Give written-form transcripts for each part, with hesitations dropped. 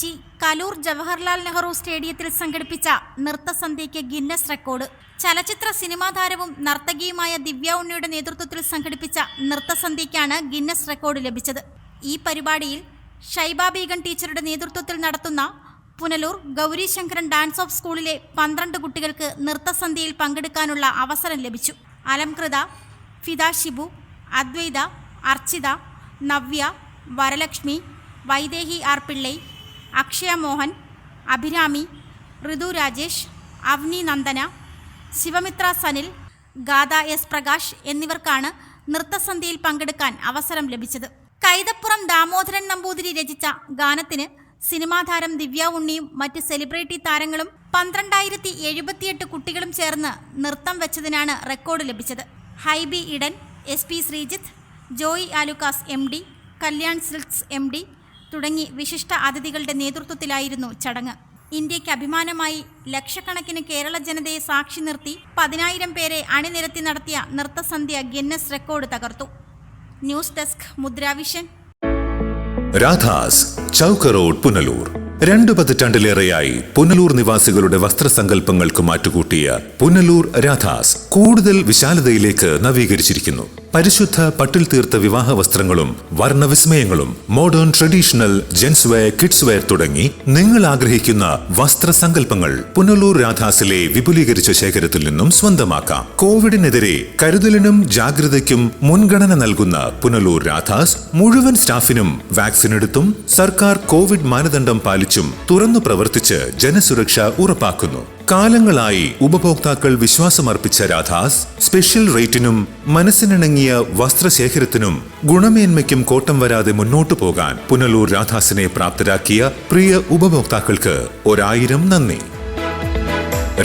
കൊച്ചി കലൂർ ജവഹർലാൽ നെഹ്റു സ്റ്റേഡിയത്തിൽ സംഘടിപ്പിച്ച നൃത്തസന്ധ്യയ്ക്ക് Guinness record. ചലച്ചിത്ര സിനിമാ താരവും നർത്തകിയുമായ ദിവ്യ ഉണ്ണിയുടെ നേതൃത്വത്തിൽ സംഘടിപ്പിച്ച നൃത്തസന്ധ്യയ്ക്കാണ് ഗിന്നസ് റെക്കോർഡ് ലഭിച്ചത്. ഈ പരിപാടിയിൽ ഷൈബ ബീഗം ടീച്ചറുടെ നേതൃത്വത്തിൽ നടത്തുന്ന പുനലൂർ ഗൗരി ശങ്കരൻ ഡാൻസ് ഓഫ് സ്കൂളിലെ 12 കുട്ടികൾക്ക് നൃത്തസന്ധ്യയിൽ പങ്കെടുക്കാനുള്ള അവസരം ലഭിച്ചു. അലംകൃത, ഫിദ ഷിബു, അദ്വൈത, അർച്ചിത, നവ്യ, വരലക്ഷ്മി, വൈദേഹി ആർ പിള്ളൈ, അക്ഷയ മോഹൻ, അഭിരാമി, ഋതു രാജേഷ്, അവ്നി നന്ദന, ശിവമിത്ര സനിൽ, ഗാഥ എസ് പ്രകാശ് എന്നിവർക്കാണ് നൃത്തസന്ധ്യയിൽ പങ്കെടുക്കാൻ അവസരം ലഭിച്ചത്. കൈതപ്പുറം ദാമോദരൻ നമ്പൂതിരി രചിച്ച ഗാനത്തിന് സിനിമാ താരം ദിവ്യ ഉണ്ണിയും മറ്റ് സെലിബ്രിറ്റി താരങ്ങളും 12078 കുട്ടികളും ചേർന്ന് നൃത്തം വെച്ചതിനാണ് റെക്കോർഡ് ലഭിച്ചത്. Hibi Eden, SP Sreejith, Joy Alukkas MD, Kalyan silks MD തുടങ്ങി വിശിഷ്ട അതിഥികളുടെ നേതൃത്വത്തിലായിരുന്നു ചടങ്ങ്. ഇന്ത്യയ്ക്ക് അഭിമാനമായി ലക്ഷക്കണക്കിന് കേരള ജനതയെ സാക്ഷി നിർത്തി 10,000 പേരെ അണിനിരത്തി നടത്തിയ നൃത്തസന്ധ്യ ഗിന്നസ് റെക്കോർഡ് തകർത്തു. News desk Mudravision. Radhas, Chowk road, Punalur. 2 പതിറ്റാണ്ടിലേറെയായി പുനലൂർ നിവാസികളുടെ വസ്ത്രസങ്കല്പങ്ങൾക്ക് മാറ്റുകൂട്ടിയ പുനലൂർ രാധാസ് കൂടുതൽ വിശാലതയിലേക്ക് നവീകരിച്ചിരിക്കുന്നു. പരിശുദ്ധ പട്ടിൽ തീർത്ത വിവാഹ വസ്ത്രങ്ങളും വർണ്ണവിസ്മയങ്ങളും modern traditional gents wear, kids wear തുടങ്ങി നിങ്ങൾ ആഗ്രഹിക്കുന്ന വസ്ത്രസങ്കല്പങ്ങൾ പുനലൂർ രാധാസിലെ വിപുലീകരിച്ച ശേഖരത്തിൽ നിന്നും സ്വന്തമാക്കാം. കോവിഡിനെതിരെ കരുതലിനും ജാഗ്രതയ്ക്കും മുൻഗണന നൽകുന്ന പുനലൂർ രാധാസ് മുഴുവൻ സ്റ്റാഫിനും വാക്സിൻ എടുത്തും സർക്കാർ കോവിഡ് മാനദണ്ഡം പാലിച്ചും തുറന്നു പ്രവർത്തിച്ച് ജനസുരക്ഷ ഉറപ്പാക്കുന്നു. കാലങ്ങളായി ഉപഭോക്താക്കൾ വിശ്വാസമർപ്പിച്ച രാധാസ് സ്പെഷ്യൽ റേറ്റിനും മനസ്സിനിണങ്ങിയ വസ്ത്രശേഖരത്തിനും ഗുണമേന്മയ്ക്കും കോട്ടം വരാതെ മുന്നോട്ടു പോകാൻ പുനലൂർ രാധാസിനെ പ്രാപ്തരാക്കിയ പ്രിയ ഉപഭോക്താക്കൾക്ക് 1000 നന്ദി.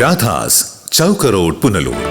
രാധാസ്, ചൗക്ക് റോഡ്, പുനലൂർ.